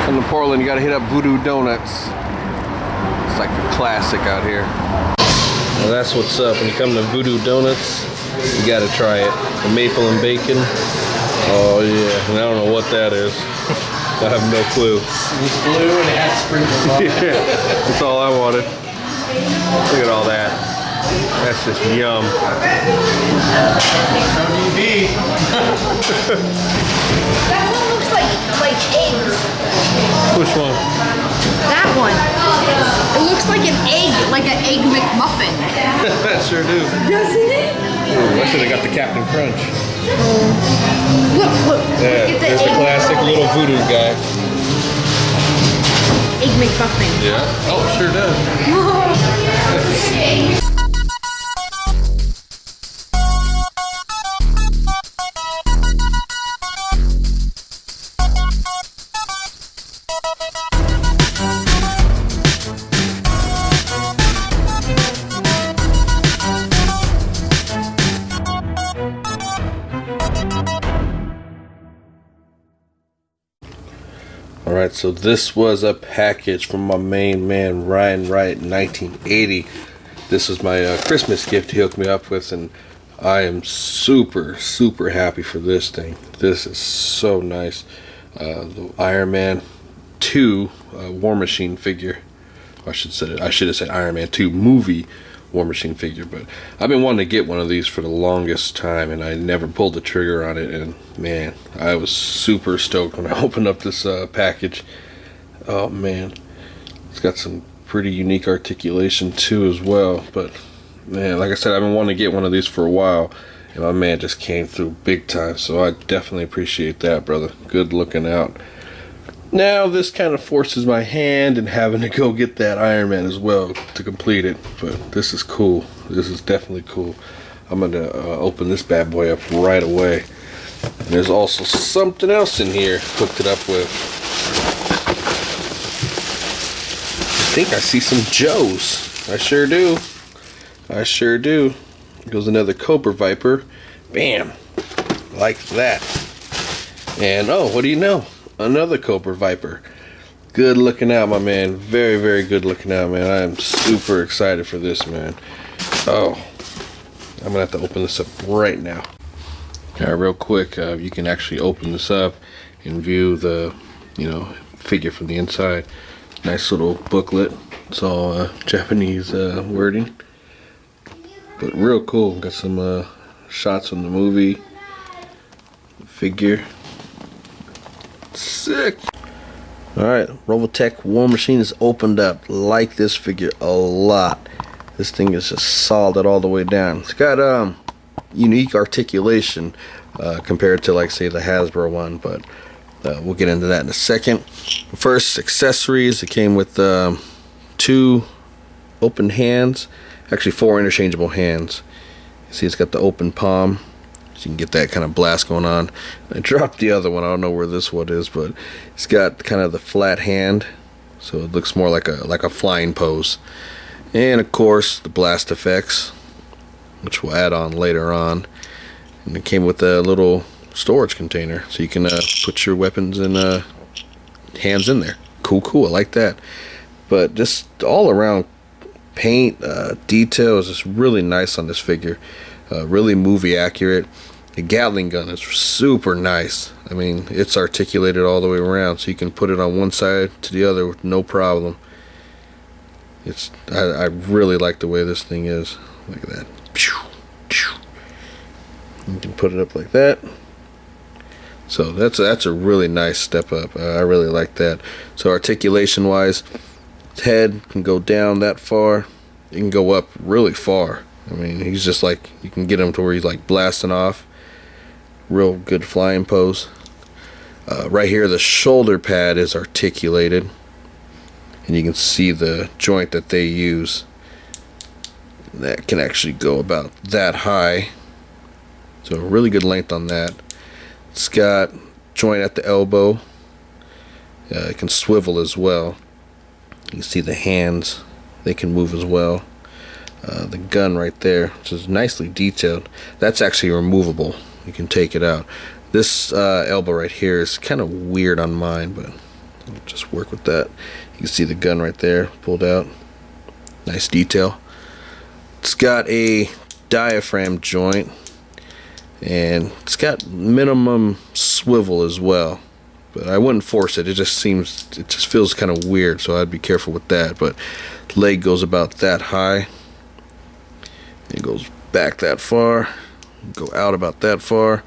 Come to Portland, you gotta hit up Voodoo Donuts. It's like a classic out here. Well, that's what's up. When you come to Voodoo Donuts, you gotta try it. The maple and bacon. Oh yeah, and I don't know what that is. I have no clue. It's blue and it has sprinkles on it. Yeah, that's all I wanted. Look at all that. That's just yum. That one looks like eggs. Which one? That one. It looks like an egg McMuffin. That sure do. Doesn't it? Ooh, I should have got the Captain Crunch. Look. Yeah, Get there's the classic little voodoo guy. Egg McMuffin. Yeah. Oh, sure does. Alright, so this was a package from my main man Ryan Wright in 1980. This was my Christmas gift he hooked me up with, and I am super happy for this thing. This is so nice. The Iron Man 2 War Machine figure. I should have said Iron Man 2 movie War Machine figure, but I've been wanting to get one of these for the longest time, and I never pulled the trigger on it. And man, I was super stoked when I opened up this package. Oh man, it's got some pretty unique articulation too as well. But man, like I said, I've been wanting to get one of these for a while, and my man just came through big time. So I definitely appreciate that, brother. Good looking out. Now this kind of forces my hand in having to go get that Iron Man as well to complete it, but this is cool. This is definitely cool. I'm gonna open this bad boy up right away. And there's also something else in here hooked it up with. I think I see some Joes. I sure do. I sure do. Here goes another Cobra Viper. Bam! Like that. And oh, what do you know? Another Cobra Viper. Good looking out, my man. Very good looking out, man. I am super excited for this, man. Oh, I'm gonna have to open this up right now. Alright, real quick, you can actually open this up and view the figure from the inside. Nice little booklet. It's all Japanese wording, but real cool. Got some shots from the movie figure. Sick. Alright, Robotech War Machine is opened up. Like this figure a lot. This thing is just solid all the way down. It's got unique articulation compared to, like, say, the Hasbro one, but we'll get into that in a second. First, accessories. It came with 2 open hands, actually 4 interchangeable hands. See, it's got the open palm, so you can get that kind of blast going on. I dropped the other one. I don't know where this one is, but it's got kind of the flat hand, so it looks more like a flying pose. And of course, the blast effects, which we'll add on later on. And it came with a little storage container, so you can put your weapons and hands in there. Cool. I like that. But just all around paint, detail is just really nice on this figure. Really movie accurate. The Gatling gun is super nice. I mean, it's articulated all the way around, so you can put it on one side to the other with no problem. I really like the way this thing is. Look at that. You can put it up like that. So that's a really nice step up. I really like that. So articulation wise, his head can go down that far. It can go up really far. I mean, he's just like, you can get him to where he's like blasting off. Real good flying pose. Right here, the shoulder pad is articulated, and you can see the joint that they use. That can actually go about that high. So really good length on that. It's got joint at the elbow. It can swivel as well. You can see the hands, they can move as well. The gun right there, which is nicely detailed, that's actually removable. You can take it out. This elbow right here is kind of weird on mine, but Just work with that. You can see the gun right there pulled out. Nice detail. It's got a diaphragm joint, and it's got minimum swivel as well, but I wouldn't force it. It just feels kind of weird, so I'd be careful with that. But leg goes about that high. It goes back that far, go out about that far.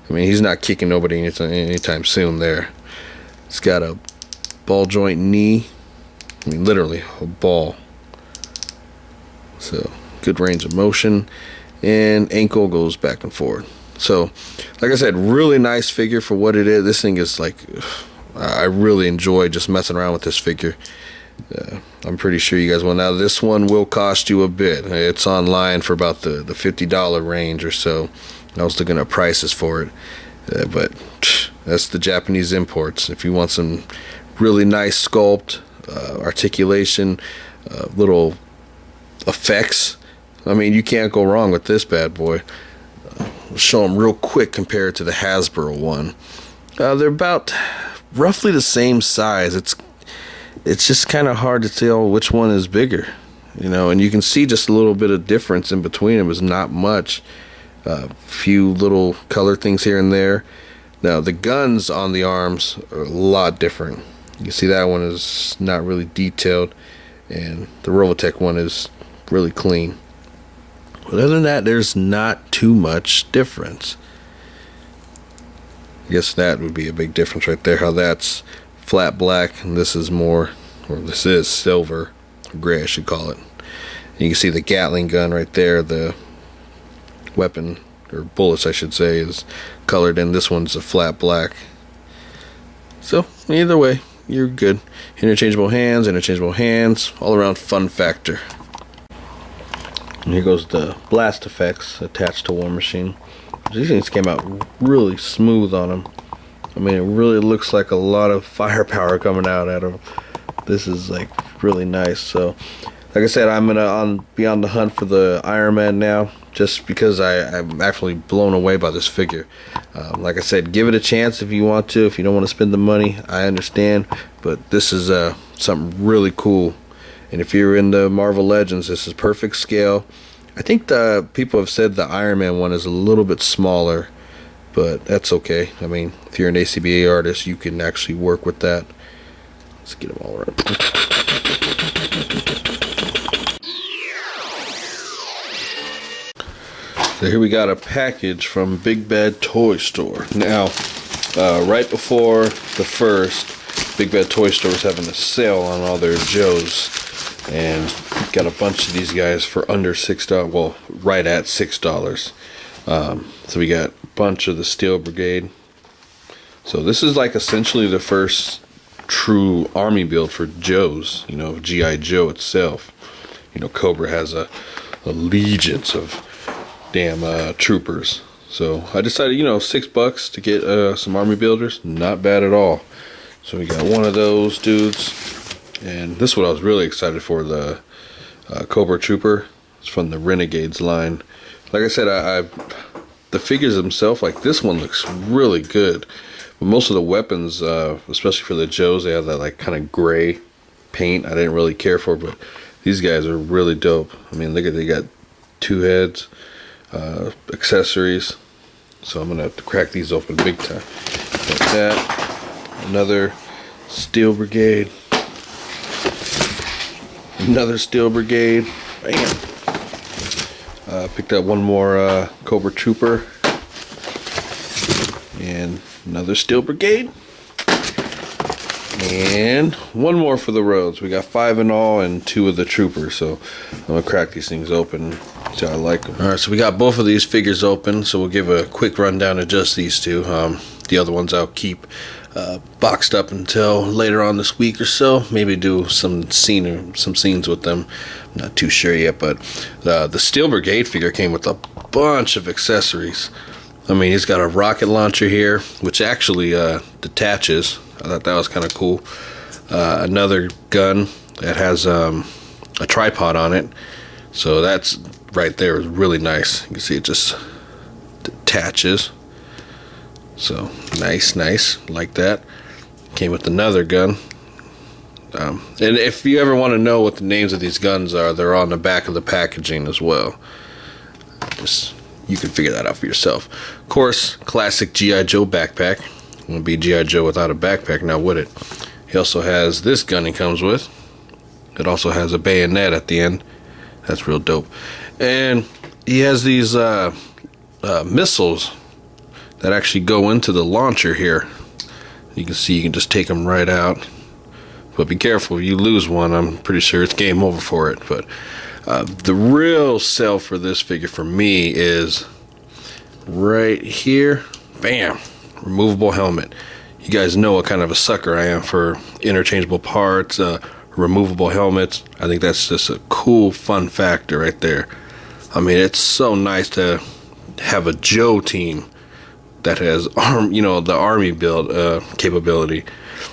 I mean, he's not kicking nobody anytime soon there. It's got a ball joint knee. I mean, literally a ball. So good range of motion, and ankle goes back and forth. So like I said, really nice figure for what it is. This thing is like, I really enjoy just messing around with this figure. I'm pretty sure you guys will. Now this one will cost you a bit. It's online for about the $50 range or so. I was looking at prices for it, but that's the Japanese imports. If you want some really nice sculpt, articulation, little effects, I mean, you can't go wrong with this bad boy. I'll show them real quick compared to the Hasbro one. They're about roughly the same size. It's just kind of hard to tell which one is bigger, you know, and you can see just a little bit of difference in between them. Is not much. Few little color things here and there. Now the guns on the arms are a lot different. You can see that one is not really detailed, and the Robotech one is really clean. But other than that, there's not too much difference. I guess that would be a big difference right there, how that's flat black and this is more, or this is silver, or gray I should call it. And you can see the Gatling gun right there, the weapon, or bullets I should say, is colored in. This one's a flat black. So either way, you're good. Interchangeable hands, all around fun factor. And here goes the blast effects attached to War Machine. These things came out really smooth on them. I mean, it really looks like a lot of firepower coming out at them. This is like really nice. So, like I said, I'm gonna be on the hunt for the Iron Man now, just because I'm actually blown away by this figure. Like I said, give it a chance if you want to. If you don't want to spend the money, I understand. But this is something really cool. And if you're into Marvel Legends, this is perfect scale. I think the people have said the Iron Man one is a little bit smaller, but that's okay. I mean, if you're an ACBA artist, you can actually work with that. Let's get them all right. So here we got a package from Big Bad Toy Store. Now, right before the first, Big Bad Toy Store was having a sale on all their Joes, and got a bunch of these guys for under $6. Well, right at $6. So we got a bunch of the Steel Brigade. So this is like essentially the first true army build for Joes. You know, G.I. Joe itself. You know, Cobra has a legions of damn troopers. So I decided, you know, $6 to get some army builders, not bad at all. So we got one of those dudes, and this is what I was really excited for, the Cobra Trooper. It's from the Renegades line. Like I said, the figures themselves, like this one looks really good. But most of the weapons, especially for the Joes, they have that like kind of gray paint I didn't really care for, but these guys are really dope. I mean, look at, they got 2 heads, accessories. So I'm gonna have to crack these open big time. Like that. Another Steel Brigade. Another Steel Brigade. Bam. Picked up one more Cobra Trooper. And another Steel Brigade. And one more for the roads. We got 5 in all and 2 of the Troopers. So I'm gonna crack these things open. See how I like them. Alright, so we got both of these figures open. So we'll give a quick rundown of just these two. The other ones I'll keep boxed up until later on this week or so. Maybe do some scenes with them. I'm not too sure yet, but the Steel Brigade figure came with a bunch of accessories. I mean, he's got a rocket launcher here, which actually detaches. I thought that was kind of cool. Another gun that has a tripod on it. So that's right there is really nice. You can see it just detaches. So nice, like that. Came with another gun. And if you ever want to know what the names of these guns are, they're on the back of the packaging as well. Just, you can figure that out for yourself. Of course, classic G.I. Joe backpack. Wouldn't be G.I. Joe without a backpack, now would it? He also has this gun he comes with. It also has a bayonet at the end. That's real dope. And he has these missiles that actually go into the launcher here. You can see you can just take them right out. But be careful, if you lose one, I'm pretty sure it's game over for it. But the real sell for this figure for me is right here. Bam! Removable helmet. You guys know what kind of a sucker I am for interchangeable parts, removable helmets. I think that's just a cool, fun factor right there. I mean, it's so nice to have a Joe team that has the army build capability.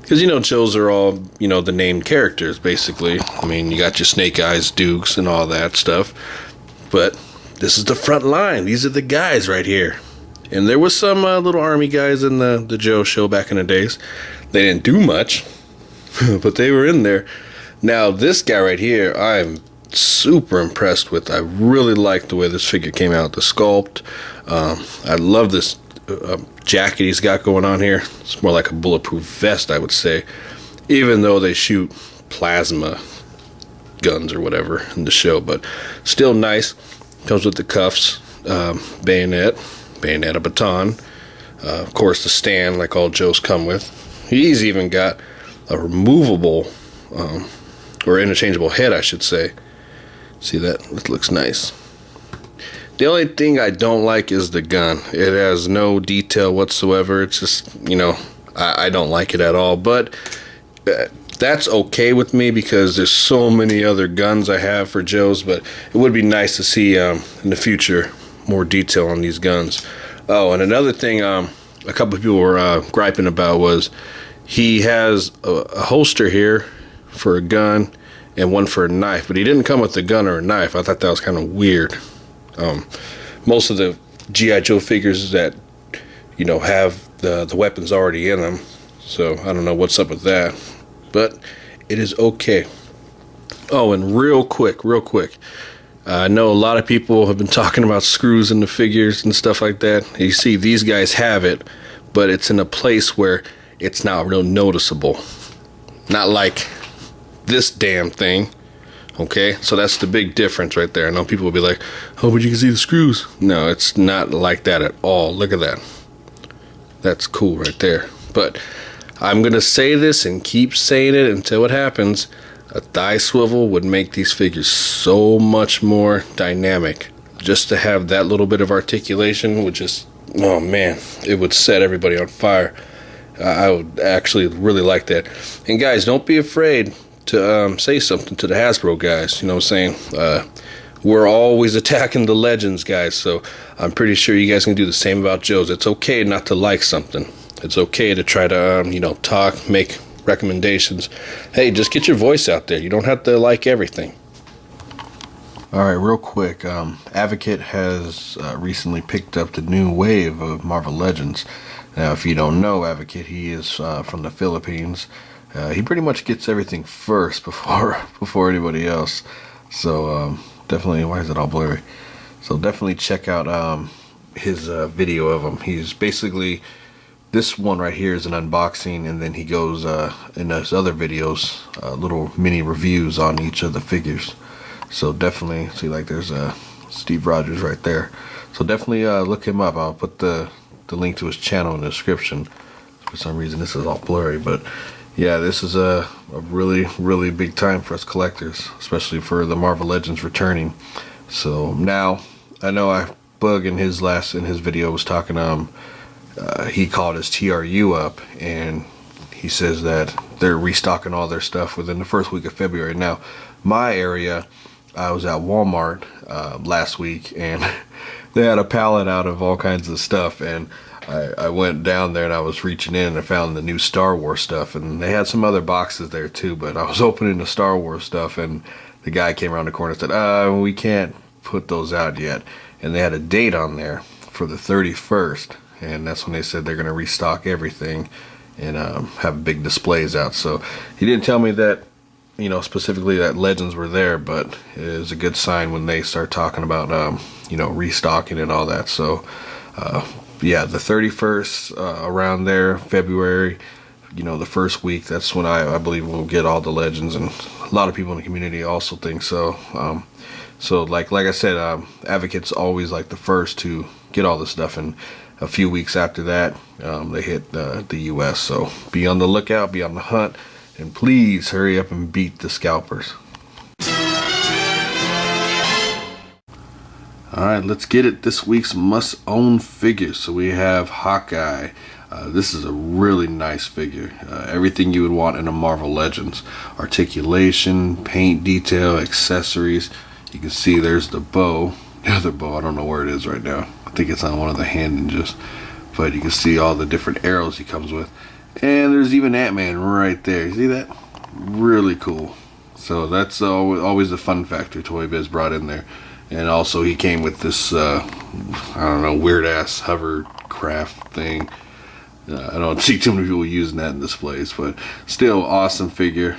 Because, Joes are all, the named characters, basically. I mean, you got your Snake Eyes, Dukes, and all that stuff. But this is the front line. These are the guys right here. And there was some little army guys in the Joe show back in the days. They didn't do much, but they were in there. Now, this guy right here, I'm super impressed with. I really like the way this figure came out. The sculpt. I love this jacket he's got going on here. It's more like a bulletproof vest, I would say, even though they shoot plasma guns or whatever in the show, but still nice. Comes with the cuffs, bayonet, a baton, of course the stand like all Joes come with. He's even got a removable or interchangeable head, I should say. See that? It looks nice. The only thing I don't like is the gun. It has no detail whatsoever. It's just, I don't like it at all. But that's okay with me because there's so many other guns I have for Joe's. But it would be nice to see in the future more detail on these guns. Oh, and another thing a couple of people were griping about was he has a holster here for a gun and one for a knife. But he didn't come with a gun or a knife. I thought that was kind of weird. Most of the G.I. Joe figures that have the weapons already in them, so I don't know what's up with that, but it is okay. Oh, and real quick, I know a lot of people have been talking about screws in the figures and stuff like that. You see these guys have it, but it's in a place where it's not real noticeable, not like this damn thing. Okay, so that's the big difference right there. I know people will be like, oh, but you can see the screws. No, it's not like that at all. Look at that. That's cool right there. But I'm going to say this and keep saying it until it happens. A thigh swivel would make these figures so much more dynamic. Just to have that little bit of articulation would just, oh man, it would set everybody on fire. I would actually really like that. And guys, don't be afraid to say something to the Hasbro guys. You know what I'm saying? We're always attacking the Legends guys, so I'm pretty sure you guys can do the same about Joe's. It's okay not to like something. It's okay to try to talk, make recommendations. Hey, just get your voice out there. You don't have to like everything. All right, real quick, Advocate has recently picked up the new wave of Marvel Legends. Now, if you don't know Advocate, he is from the Philippines. He pretty much gets everything first before anybody else. So definitely, why is it all blurry? So definitely check out his video of him. He's basically, this one right here is an unboxing, and then he goes in his other videos, little mini reviews on each of the figures. So definitely, see, like there's Steve Rogers right there. So definitely look him up. I'll put the link to his channel in the description. For some reason this is all blurry, but yeah, this is a really, really big time for us collectors, especially for the Marvel Legends returning. So now, I know Bug in his video was talking, he called his TRU up, and he says that they're restocking all their stuff within the first week of February. Now, my area, I was at Walmart last week, and they had a pallet out of all kinds of stuff, and I went down there and I was reaching in and I found the new Star Wars stuff, and they had some other boxes there too, but I was opening the Star Wars stuff and the guy came around the corner and said, we can't put those out yet. And they had a date on there for the 31st, and that's when they said they're going to restock everything. and have big displays out. So he didn't tell me that, you know, specifically that Legends were there, but it is a good sign when they start talking about, you know, restocking and all that. So yeah, the 31st, around there, February, you know, the first week, that's when I believe we'll get all the Legends, and a lot of people in the community also think so. So like I said, Advocate's always like the first to get all this stuff, and a few weeks after that, they hit the US. So be on the lookout, be on the hunt, and please hurry up and beat the scalpers. Alright, let's get it. This week's must-own figure. So we have Hawkeye. This is a really nice figure. Everything you would want in a Marvel Legends. Articulation, paint detail, accessories. You can see there's the bow. The other bow, I don't know where it is right now. I think it's on one of the hand ninjas. But you can see all the different arrows he comes with. And there's even Ant-Man right there. See that? Really cool. So that's always the fun factor Toy Biz brought in there. And also he came with this, I don't know, weird ass hovercraft thing. I don't see too many people using that in displays, but still awesome figure.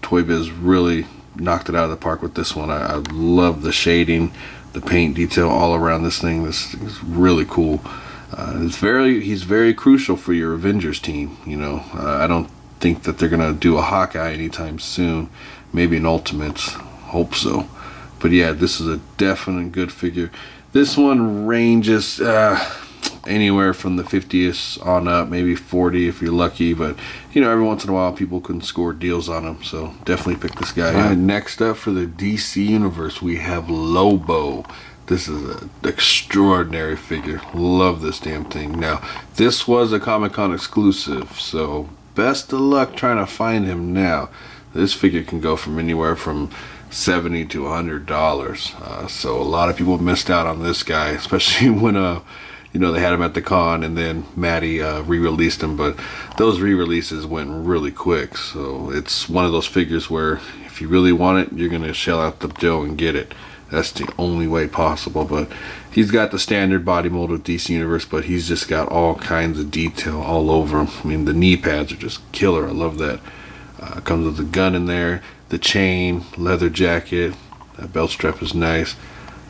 Toy Biz really knocked it out of the park with this one. I love the shading, the paint detail all around this thing. This is really cool. He's very crucial for your Avengers team. You know, I don't think that they're gonna do a Hawkeye anytime soon. Maybe an Ultimates, hope so. But yeah, this is a definite good figure. This one ranges anywhere from the 50s on up, maybe 40 if you're lucky. But you know, every once in a while people can score deals on them. So definitely pick this guy up. Next up for the DC Universe, we have Lobo. This is an extraordinary figure. Love this damn thing. Now, this was a Comic-Con exclusive, so best of luck trying to find him now. This figure can go from anywhere from $70 to $100. So a lot of people missed out on this guy, especially when you know, they had him at the con and then Matty re-released him. But those re-releases went really quick, so it's one of those figures where if you really want it, you're gonna shell out the dough and get it. That's the only way possible. But he's got the standard body mold of DC Universe, but he's just got all kinds of detail all over him. I mean, the knee pads are just killer. I love that. Comes with the gun in there, the chain, leather jacket. That belt strap is nice.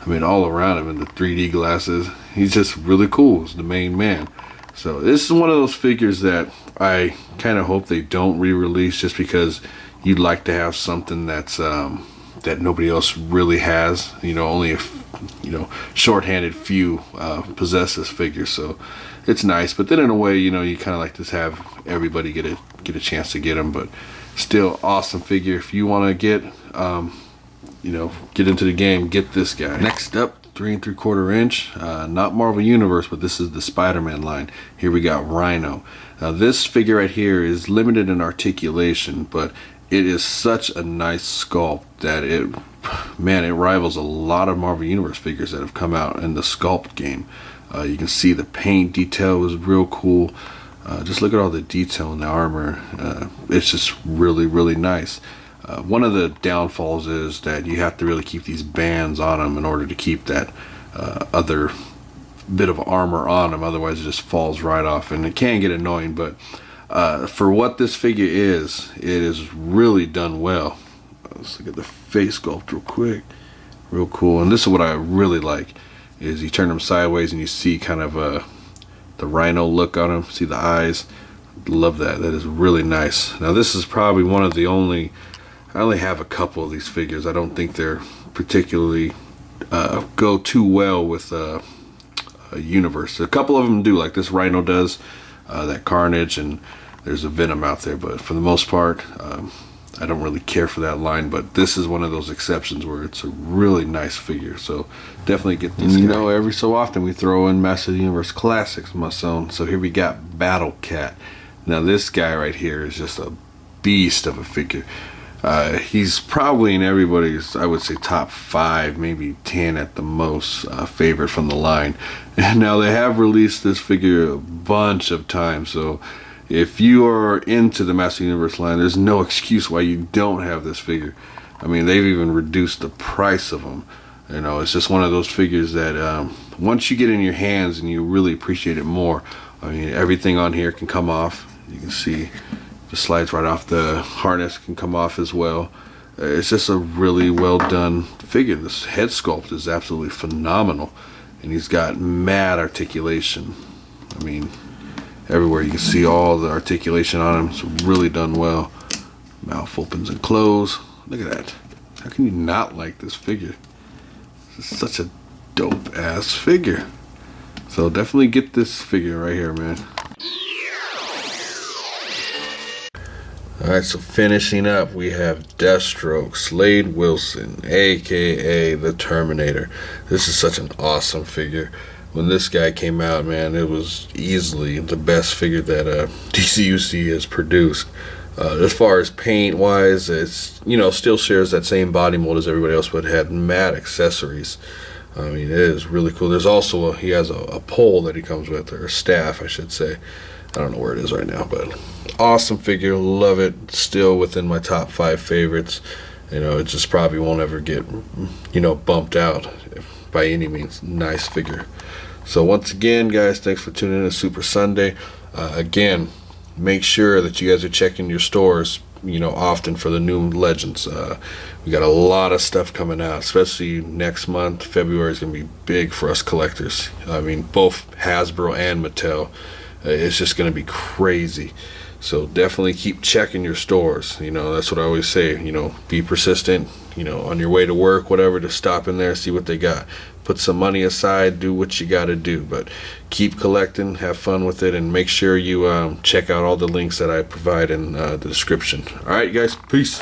I mean, all around him, and the 3D glasses. He's just really cool. He's the main man. So this is one of those figures that I kind of hope they don't re-release, just because you'd like to have something that's that nobody else really has. You know, only a shorthanded few possess this figure. So it's nice. But then in a way, you know, you kind of like to have everybody get a chance to get him. But still awesome figure. If you want to get you know, get into the game, get this guy. Next up, 3 3/4 inch, not Marvel Universe, but this is the Spider-Man line. Here we got Rhino. Now this figure right here is limited in articulation, but it is such a nice sculpt that it rivals a lot of Marvel Universe figures that have come out in the sculpt game. You can see the paint detail is real cool. Just look at all the detail in the armor. It's just really, really nice. One of the downfalls is that you have to really keep these bands on them in order to keep that other bit of armor on them. Otherwise it just falls right off, and it can get annoying. But for what this figure is, it is really done well. Let's look at the face sculpt real quick. Real cool. And this is what I really like, is you turn them sideways and you see kind of the Rhino look on them. See the eyes. Love that. That is really nice. Now this is probably one of the only, I only have a couple of these figures. I don't think they're particularly go too well with a universe. A couple of them do, like this Rhino does, that Carnage, and there's a Venom out there. But for the most part, I don't really care for that line. But this is one of those exceptions where it's a really nice figure. So definitely get this. You know, every so often we throw in Master of the Universe Classics, my son. So here we got Battle Cat. Now this guy right here is just a beast of a figure. He's probably in everybody's, I would say, top 5, maybe 10 at the most, favorite from the line. And now they have released this figure a bunch of times, so if you are into the Master Universe line, there's no excuse why you don't have this figure. I mean, they've even reduced the price of them. You know, it's just one of those figures that once you get in your hands and you really appreciate it more, I mean, everything on here can come off. You can see the slides right off, the harness can come off as well. It's just a really well done figure. This head sculpt is absolutely phenomenal, and he's got mad articulation. I mean, everywhere you can see all the articulation on him. It's really done well. Mouth opens and closes. Look at that. How can you not like this figure? This is such a dope ass figure. So definitely get this figure right here, man. Alright, so finishing up, we have Deathstroke, Slade Wilson, aka the Terminator. This is such an awesome figure. When this guy came out, man, it was easily the best figure that DCUC has produced. As far as paint wise, it's, you know, still shares that same body mold as everybody else, but had mad accessories. I mean, it is really cool. There's also he has a pole that he comes with, or a staff, I should say. I don't know where it is right now, but awesome figure. Love it. Still within my top 5 favorites. You know, it just probably won't ever get, you know, bumped out by any means. Nice figure. So once again, guys, thanks for tuning in to Super Sunday. Again, make sure that you guys are checking your stores, you know, often for the new Legends. We got a lot of stuff coming out, especially next month. February is going to be big for us collectors. I mean, both Hasbro and Mattel. It's just going to be crazy. So definitely keep checking your stores. You know, that's what I always say. You know, be persistent. You know, on your way to work, whatever, to stop in there, see what they got. Put some money aside, do what you got to do. But keep collecting, have fun with it, and make sure you check out all the links that I provide in the description. All right, you guys, peace.